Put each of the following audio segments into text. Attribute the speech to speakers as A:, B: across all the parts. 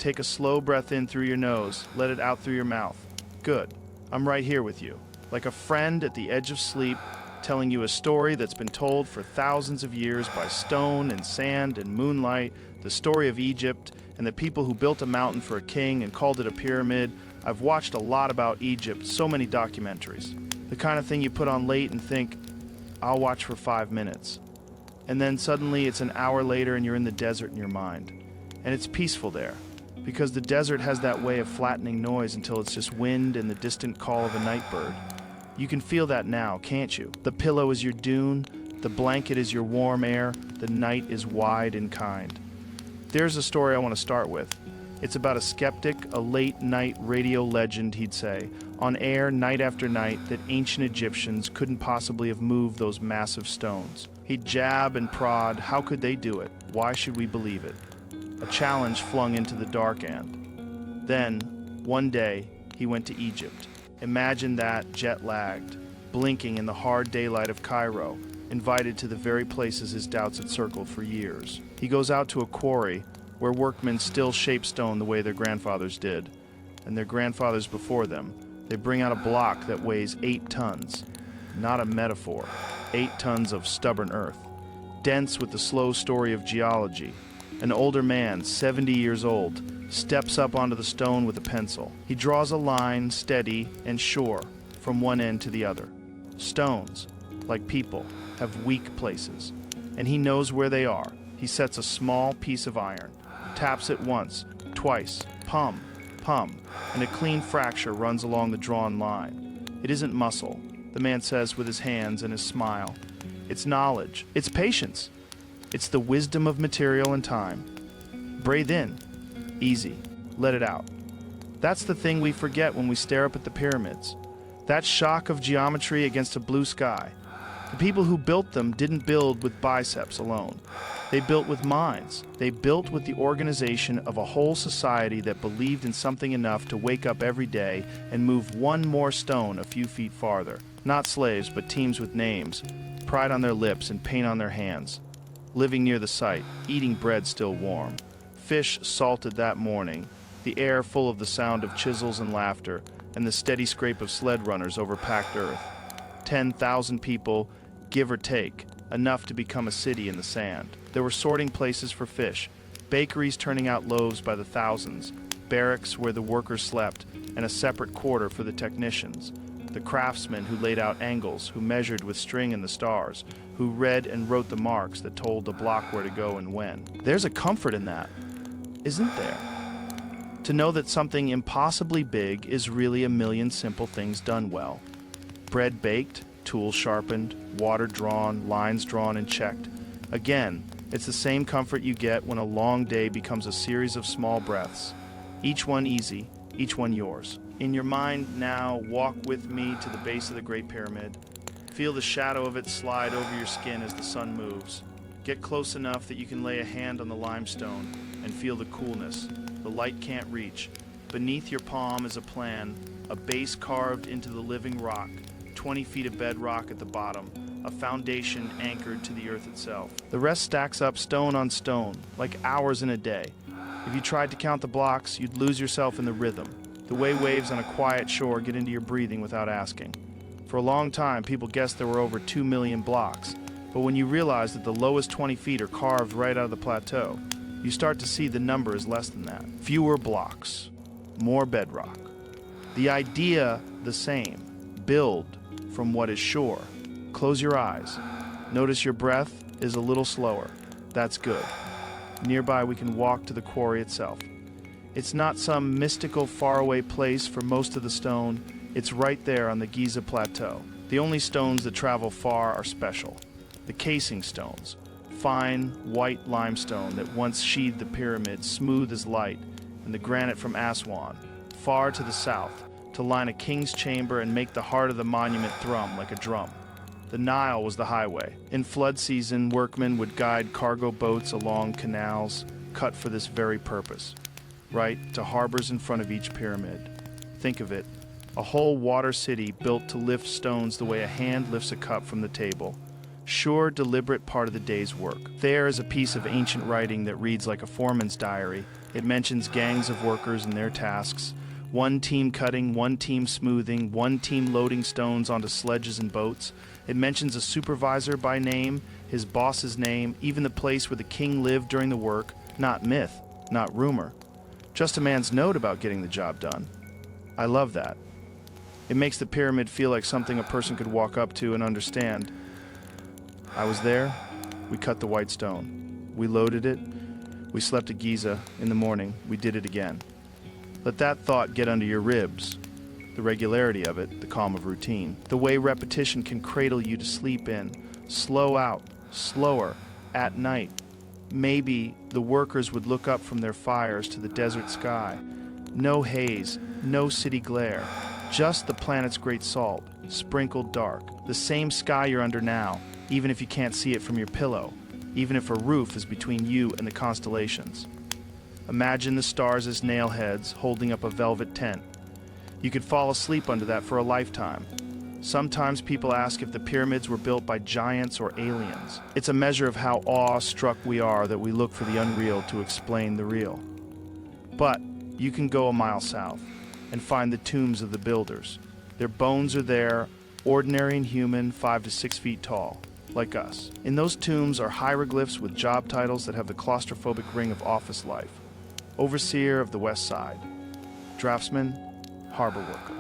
A: Take a slow breath in through your nose, let it out through your mouth. Good. I'm right here with you, like a friend at the edge of sleep, telling you a story that's been told for thousands of years by stone and sand and moonlight, the story of Egypt and the people who built a mountain for a king and called it a pyramid. I've watched a lot about Egypt, so many documentaries. The kind of thing you put on late and think, I'll watch for 5 minutes. And then suddenly it's an hour later and you're in the desert in your mind. And it's peaceful there, because the desert has that way of flattening noise until it's just wind and the distant call of a night bird. You can feel that now, can't you? The pillow is your dune, the blanket is your warm air, the night is wide and kind. There's a story I want to start with. It's about a skeptic, a late-night radio legend, he'd say, on air night after night, that ancient Egyptians couldn't possibly have moved those massive stones. He'd jab and prod, how could they do it? Why should we believe it? A challenge flung into the dark end. Then, one day, he went to Egypt. Imagine that, jet-lagged, blinking in the hard daylight of Cairo, invited to the very places his doubts had circled for years. He goes out to a quarry where workmen still shape stone the way their grandfathers did, and their grandfathers before them. They bring out a block that weighs 8 tons. Not a metaphor. 8 tons of stubborn earth, dense with the slow story of geology. An older man, 70 years old, steps up onto the stone with a pencil. He draws a line, steady and sure, from one end to the other. Stones, like people, have weak places, and he knows where they are. He sets a small piece of iron, taps it once, twice, pum, and a clean fracture runs along the drawn line. It isn't muscle, the man says with his hands and his smile. It's knowledge, it's patience, it's the wisdom of material and time. Breathe in, easy, let it out. That's the thing we forget when we stare up at the pyramids. That shock of geometry against a blue sky. The people who built them didn't build with biceps alone. They built with minds. They built with the organization of a whole society that believed in something enough to wake up every day and move one more stone a few feet farther. Not slaves, but teams with names, pride on their lips and paint on their hands. Living near the site, eating bread still warm. Fish salted that morning, the air full of the sound of chisels and laughter, and the steady scrape of sled runners over packed earth. 10,000 people, give or take, enough to become a city in the sand. There were sorting places for fish, bakeries turning out loaves by the thousands, barracks where the workers slept, and a separate quarter for the technicians, the craftsmen who laid out angles, who measured with string and the stars, who read and wrote the marks that told the block where to go and when. There's a comfort in that, isn't there? To know that something impossibly big is really a million simple things done well. Bread baked, tools sharpened, water drawn, lines drawn and checked. Again, it's the same comfort you get when a long day becomes a series of small breaths. Each one easy, each one yours. In your mind now, walk with me to the base of the Great Pyramid. Feel the shadow of it slide over your skin as the sun moves. Get close enough that you can lay a hand on the limestone and feel the coolness. The light can't reach. Beneath your palm is a plan, a base carved into the living rock, 20 feet of bedrock at the bottom, a foundation anchored to the earth itself. The rest stacks up stone on stone, like hours in a day. If you tried to count the blocks, you'd lose yourself in the rhythm, the way waves on a quiet shore get into your breathing without asking. For a long time, people guessed there were over 2 million blocks, but when you realize that the lowest 20 feet are carved right out of the plateau, you start to see the number is less than that. Fewer blocks, more bedrock. The idea the same. Build from what is sure. Close your eyes. Notice your breath is a little slower. That's good. Nearby we can walk to the quarry itself. It's not some mystical faraway place for most of the stone. It's right there on the Giza Plateau. The only stones that travel far are special. The casing stones. Fine, white limestone that once sheathed the pyramid, smooth as light, and the granite from Aswan, far to the south, to line a king's chamber and make the heart of the monument thrum like a drum. The Nile was the highway. In flood season, workmen would guide cargo boats along canals cut for this very purpose, right to harbors in front of each pyramid. Think of it, a whole water city built to lift stones the way a hand lifts a cup from the table, Sure, deliberate part of the day's work. There is a piece of ancient writing that reads like a foreman's diary. It mentions gangs of workers and their tasks. One team cutting, one team smoothing, one team loading stones onto sledges and boats. It mentions a supervisor by name, his boss's name, even the place where the king lived during the work. Not myth, not rumor. Just a man's note about getting the job done. I love that. It makes the pyramid feel like something a person could walk up to and understand. I was there. We cut the white stone. We loaded it. We slept at Giza. In the morning, we did it again. Let that thought get under your ribs. The regularity of it, the calm of routine. The way repetition can cradle you to sleep in. Slow out, slower, at night. Maybe the workers would look up from their fires to the desert sky. No haze, no city glare. Just the planet's great salt, sprinkled dark. The same sky you're under now, even if you can't see it from your pillow. Even if a roof is between you and the constellations. Imagine the stars as nail heads holding up a velvet tent. You could fall asleep under that for a lifetime. Sometimes people ask if the pyramids were built by giants or aliens. It's a measure of how awe-struck we are that we look for the unreal to explain the real. But you can go a mile south and find the tombs of the builders. Their bones are there, ordinary and human, 5 to 6 feet tall. Like us. In those tombs are hieroglyphs with job titles that have the claustrophobic ring of office life. Overseer of the West Side. Draftsman, harbor worker.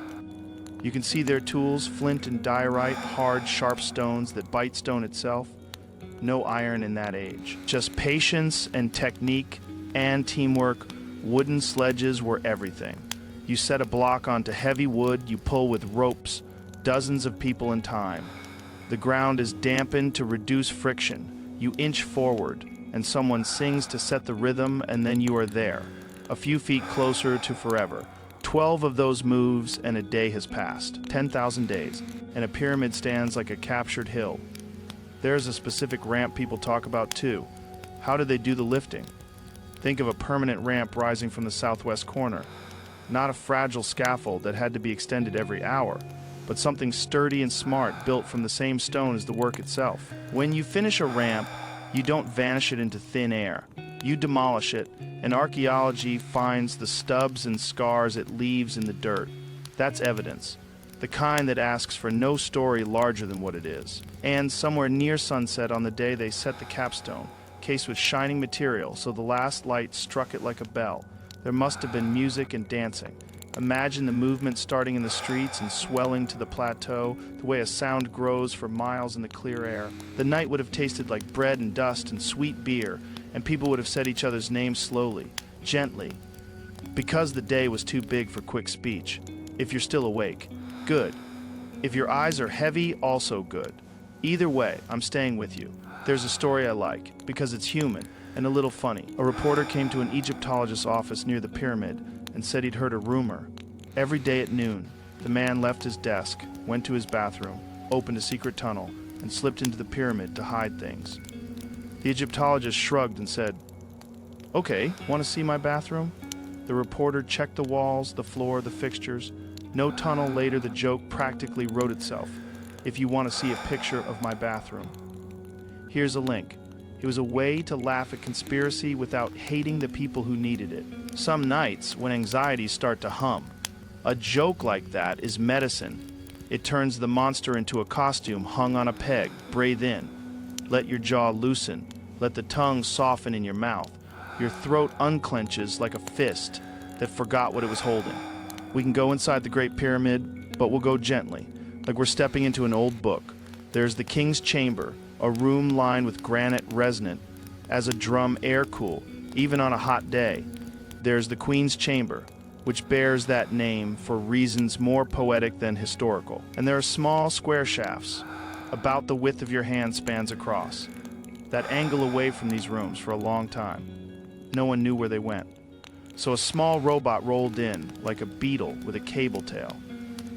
A: You can see their tools, flint and diorite, hard, sharp stones that bite stone itself. No iron in that age. Just patience and technique and teamwork. Wooden sledges were everything. You set a block onto heavy wood, you pull with ropes, dozens of people in time. The ground is dampened to reduce friction. You inch forward, and someone sings to set the rhythm, and then you are there, a few feet closer to forever. 12 of those moves, and a day has passed. 10,000 days, and a pyramid stands like a captured hill. There's a specific ramp people talk about too. How do they do the lifting? Think of a permanent ramp rising from the southwest corner. Not a fragile scaffold that had to be extended every hour, but something sturdy and smart built from the same stone as the work itself. When you finish a ramp, you don't vanish it into thin air. You demolish it, and archaeology finds the stubs and scars it leaves in the dirt. That's evidence, the kind that asks for no story larger than what it is. And somewhere near sunset on the day they set the capstone, cased with shining material so the last light struck it like a bell, there must have been music and dancing. Imagine the movement starting in the streets and swelling to the plateau, the way a sound grows for miles in the clear air. The night would have tasted like bread and dust and sweet beer, and people would have said each other's names slowly, gently, because the day was too big for quick speech. If you're still awake, good. If your eyes are heavy, also good. Either way, I'm staying with you. There's a story I like, because it's human and a little funny. A reporter came to an Egyptologist's office near the pyramid and said he'd heard a rumor. Every day at noon, the man left his desk, went to his bathroom, opened a secret tunnel, and slipped into the pyramid to hide things. The Egyptologist shrugged and said, "Okay, want to see my bathroom?" The reporter checked the walls, the floor, the fixtures. No tunnel later, the joke practically wrote itself. "If you want to see a picture of my bathroom." Here's a link. It was a way to laugh at conspiracy without hating the people who needed it. Some nights, when anxieties start to hum, a joke like that is medicine. It turns the monster into a costume hung on a peg. Breathe in. Let your jaw loosen. Let the tongue soften in your mouth. Your throat unclenches like a fist that forgot what it was holding. We can go inside the Great Pyramid, but we'll go gently, like we're stepping into an old book. There's the King's Chamber, a room lined with granite resonant as a drum air-cool, even on a hot day. There's the Queen's Chamber, which bears that name for reasons more poetic than historical. And there are small square shafts, about the width of your hand spans across, that angle away from these rooms for a long time. No one knew where they went. So a small robot rolled in, like a beetle with a cable tail.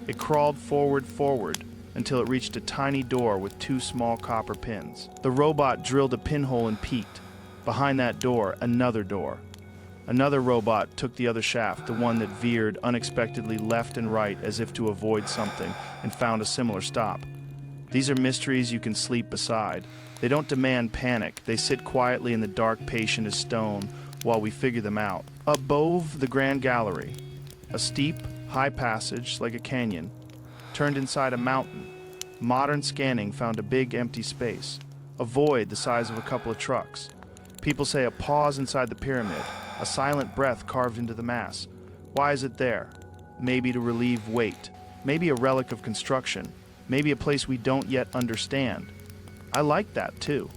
A: It crawled forward, until it reached a tiny door with 2 small copper pins. The robot drilled a pinhole and peeked. Behind that door, another door. Another robot took the other shaft, the one that veered unexpectedly left and right as if to avoid something, and found a similar stop. These are mysteries you can sleep beside. They don't demand panic. They sit quietly in the dark, patient as stone, while we figure them out. Above the Grand Gallery, a steep, high passage like a canyon, turned inside a mountain. Modern scanning found a big empty space, a void the size of a couple of trucks. People say a pause inside the pyramid, a silent breath carved into the mass. Why is it there? Maybe to relieve weight, maybe a relic of construction, maybe a place we don't yet understand. I like that too.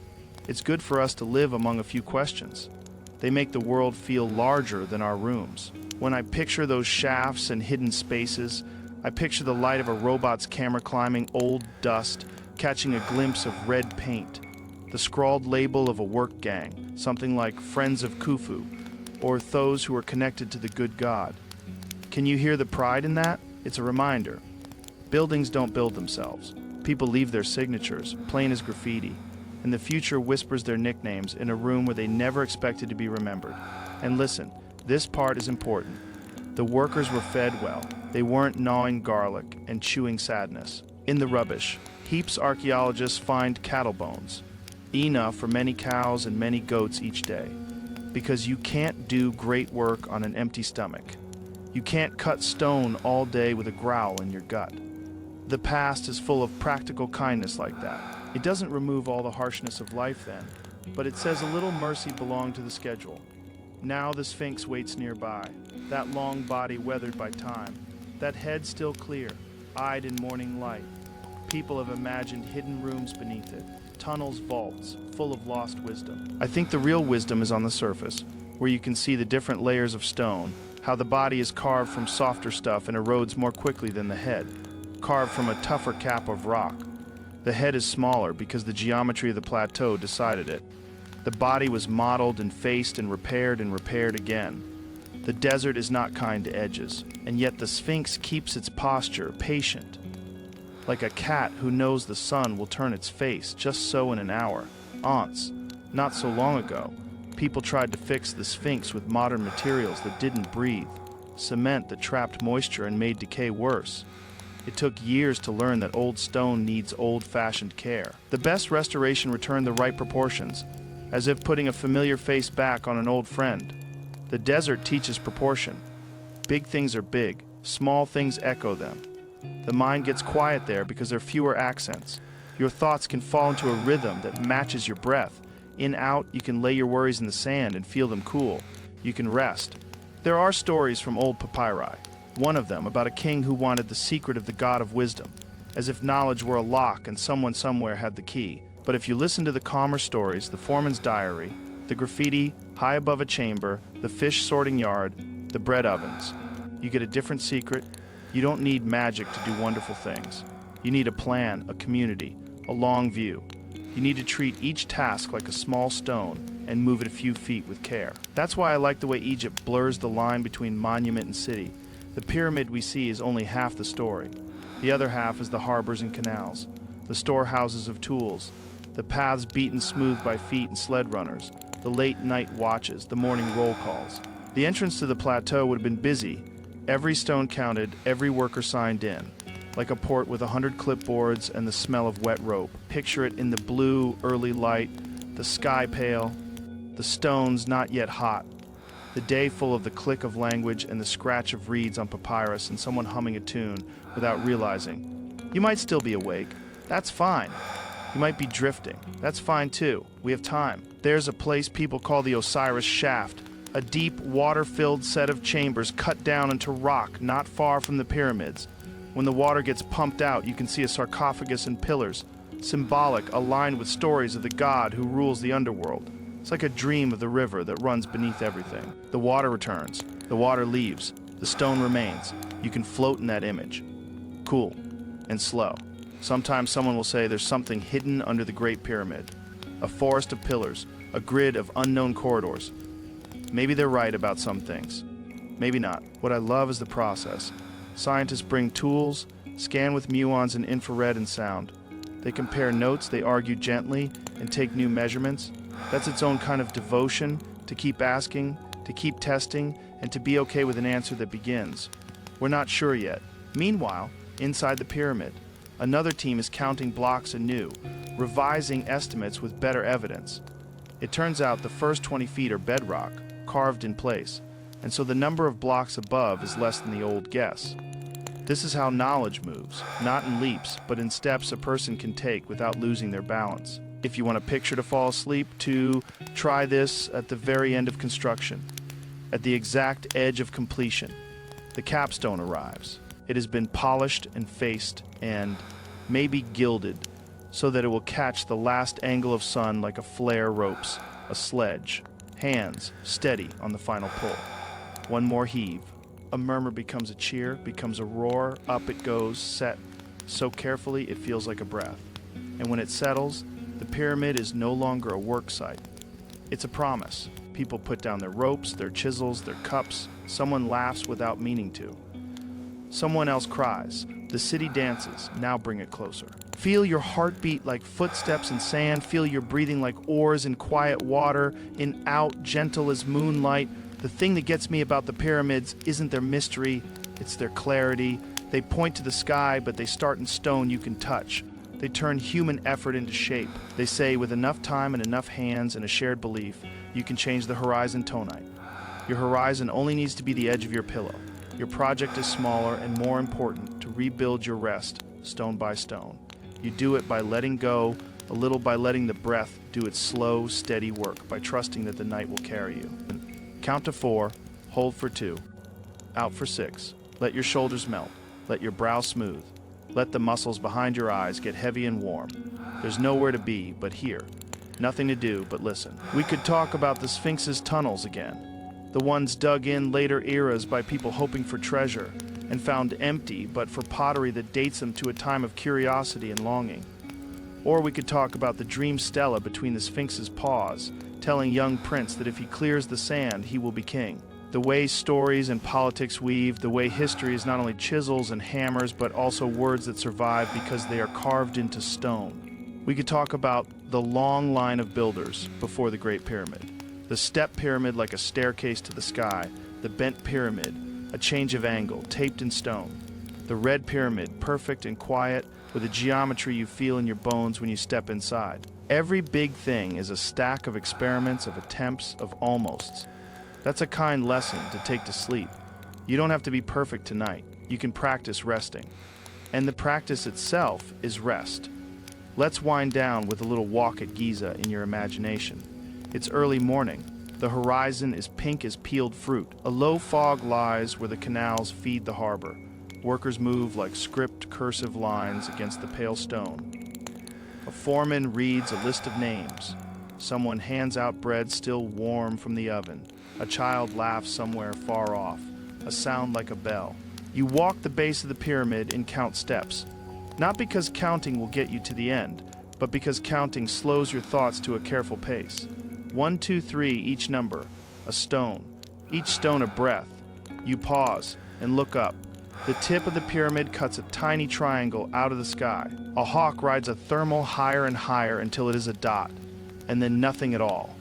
A: It's good for us to live among a few questions. They make the world feel larger than our rooms. When I picture those shafts and hidden spaces, I picture the light of a robot's camera climbing old dust, catching a glimpse of red paint, the scrawled label of a work gang, something like Friends of Khufu, or those who are connected to the good God. Can you hear the pride in that? It's a reminder. Buildings don't build themselves. People leave their signatures, plain as graffiti, and the future whispers their nicknames in a room where they never expected to be remembered. And listen, this part is important. The workers were fed well. They weren't gnawing garlic and chewing sadness. In the rubbish, heaps archaeologists find cattle bones, enough for many cows and many goats each day. Because you can't do great work on an empty stomach. You can't cut stone all day with a growl in your gut. The past is full of practical kindness like that. It doesn't remove all the harshness of life then, but it says a little mercy belonged to the schedule. Now the Sphinx waits nearby, that long body weathered by time, that head still clear, eyed in morning light. People have imagined hidden rooms beneath it, tunnels, vaults, full of lost wisdom. I think the real wisdom is on the surface, where you can see the different layers of stone, how the body is carved from softer stuff and erodes more quickly than the head, carved from a tougher cap of rock. The head is smaller because the geometry of the plateau decided it. The body was modeled and faced and repaired again. The desert is not kind to edges, and yet the Sphinx keeps its posture patient. Like a cat who knows the sun will turn its face just so in an hour. Aunts, not so long ago, people tried to fix the Sphinx with modern materials that didn't breathe, cement that trapped moisture and made decay worse. It took years to learn that old stone needs old-fashioned care. The best restoration returned the right proportions, as if putting a familiar face back on an old friend. The desert teaches proportion. Big things are big, small things echo them. The mind gets quiet there because there are fewer accents. Your thoughts can fall into a rhythm that matches your breath. In, out, you can lay your worries in the sand and feel them cool. You can rest. There are stories from old papyri. One of them about a king who wanted the secret of the god of wisdom, as if knowledge were a lock and someone somewhere had the key. But if you listen to the calmer stories, the foreman's diary, the graffiti high above a chamber, the fish sorting yard, the bread ovens, you get a different secret. You don't need magic to do wonderful things. You need a plan, a community, a long view. You need to treat each task like a small stone and move it a few feet with care. That's why I like the way Egypt blurs the line between monument and city. The pyramid we see is only half the story. The other half is the harbors and canals, the storehouses of tools, the paths beaten smooth by feet and sled runners, the late night watches, the morning roll calls. The entrance to the plateau would have been busy. Every stone counted, every worker signed in, like a port with 100 clipboards and the smell of wet rope. Picture it in the blue, early light, the sky pale, the stones not yet hot, the day full of the click of language and the scratch of reeds on papyrus and someone humming a tune without realizing. You might still be awake. That's fine. You might be drifting. That's fine too. We have time. There's a place people call the Osiris Shaft, a deep, water-filled set of chambers cut down into rock not far from the pyramids. When the water gets pumped out, you can see a sarcophagus and pillars, symbolic, aligned with stories of the god who rules the underworld. It's like a dream of the river that runs beneath everything. The water returns. The water leaves. The stone remains. You can float in that image. Cool and slow. Sometimes someone will say there's something hidden under the Great Pyramid. A forest of pillars, a grid of unknown corridors. Maybe they're right about some things. Maybe not. What I love is the process. Scientists bring tools, scan with muons and infrared and sound. They compare notes, they argue gently, and take new measurements. That's its own kind of devotion, to keep asking, to keep testing, and to be okay with an answer that begins. We're not sure yet. Meanwhile, inside the pyramid, Another team is counting blocks anew, revising estimates with better evidence. It turns out the first 20 feet are bedrock, carved in place, and so the number of blocks above is less than the old guess. This is how knowledge moves, not in leaps, but in steps a person can take without losing their balance. If you want a picture to fall asleep to, try this at the very end of construction. At the exact edge of completion, the capstone arrives. It has been polished and faced and maybe gilded so that it will catch the last angle of sun like a flare ropes, a sledge, hands steady on the final pull. One more heave. A murmur becomes a cheer, becomes a roar, up it goes, set, so carefully it feels like a breath. And when it settles, the pyramid is no longer a work site. It's a promise. People put down their ropes, their chisels, their cups. Someone laughs without meaning to. Someone else cries. The city dances. Now bring it closer. Feel your heartbeat like footsteps in sand. Feel your breathing like oars in quiet water. In out, gentle as moonlight. The thing that gets me about the pyramids isn't their mystery, it's their clarity. They point to the sky, but they start in stone you can touch. They turn human effort into shape. They say, with enough time and enough hands and a shared belief, you can change the horizon tonite. Your horizon only needs to be the edge of your pillow. Your project is smaller and more important to rebuild your rest, stone by stone. You do it by letting go, a little by letting the breath do its slow, steady work, by trusting that the night will carry you. Count to 4, hold for 2, out for 6. Let your shoulders melt, let your brow smooth. Let the muscles behind your eyes get heavy and warm. There's nowhere to be but here. Nothing to do but listen. We could talk about the Sphinx's tunnels again. The ones dug in later eras by people hoping for treasure and found empty but for pottery that dates them to a time of curiosity and longing. Or we could talk about the dream stela between the Sphinx's paws, telling young Prince that if he clears the sand, he will be king. The way stories and politics weave, the way history is not only chisels and hammers, but also words that survive because they are carved into stone. We could talk about the long line of builders before the Great Pyramid. The step pyramid like a staircase to the sky, the bent pyramid, a change of angle, taped in stone. The red pyramid, perfect and quiet, with a geometry you feel in your bones when you step inside. Every big thing is a stack of experiments, of attempts, of almosts. That's a kind lesson to take to sleep. You don't have to be perfect tonight. You can practice resting. And the practice itself is rest. Let's wind down with a little walk at Giza in your imagination. It's early morning. The horizon is pink as peeled fruit. A low fog lies where the canals feed the harbor. Workers move like script cursive lines against the pale stone. A foreman reads a list of names. Someone hands out bread still warm from the oven. A child laughs somewhere far off, a sound like a bell. You walk the base of the pyramid and count steps. Not because counting will get you to the end, but because counting slows your thoughts to a careful pace. 1, 2, 3, each number, a stone. Each stone a breath. You pause and look up. The tip of the pyramid cuts a tiny triangle out of the sky. A hawk rides a thermal higher and higher until it is a dot, and then nothing at all.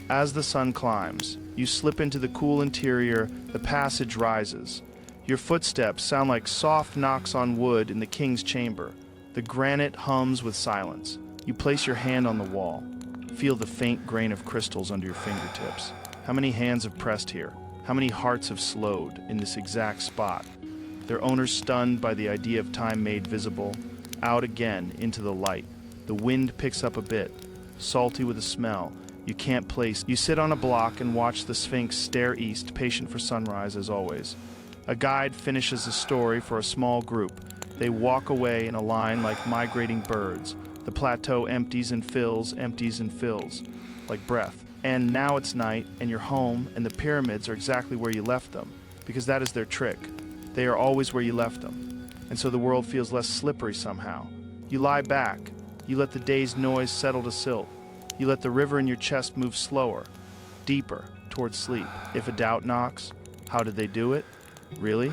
A: As the sun climbs, you slip into the cool interior, the passage rises. Your footsteps sound like soft knocks on wood in the king's chamber. The granite hums with silence. You place your hand on the wall. Feel the faint grain of crystals under your fingertips. How many hands have pressed here? How many hearts have slowed in this exact spot? Their owners stunned by the idea of time made visible. Out again into the light. The wind picks up a bit, salty with a smell you can't place. You sit on a block and watch the Sphinx stare east, patient for sunrise as always. A guide finishes a story for a small group. They walk away in a line like migrating birds. The plateau empties and fills, like breath. And now it's night, and you're home, and the pyramids are exactly where you left them, because that is their trick. They are always where you left them. And so the world feels less slippery somehow. You lie back. You let the day's noise settle to silt. You let the river in your chest move slower, deeper, towards sleep. If a doubt knocks, how did they do it? Really?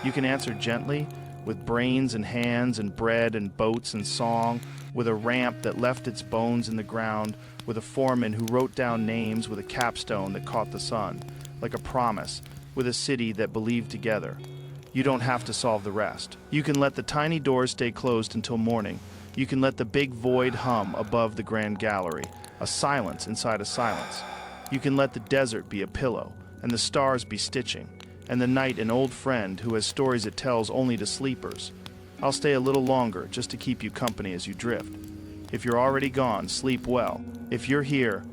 A: You can answer gently, with brains and hands and bread and boats and song, with a ramp that left its bones in the ground, with a foreman who wrote down names with a capstone that caught the sun, like a promise, with a city that believed together. You don't have to solve the rest. You can let the tiny doors stay closed until morning. You can let the big void hum above the grand gallery, a silence inside a silence. You can let the desert be a pillow, and the stars be stitching, and the night an old friend who has stories it tells only to sleepers. I'll stay a little longer just to keep you company as you drift. If you're already gone, sleep well. If you're here,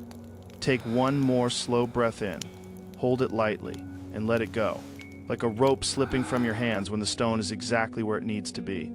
A: take one more slow breath in, hold it lightly, and let it go, like a rope slipping from your hands when the stone is exactly where it needs to be.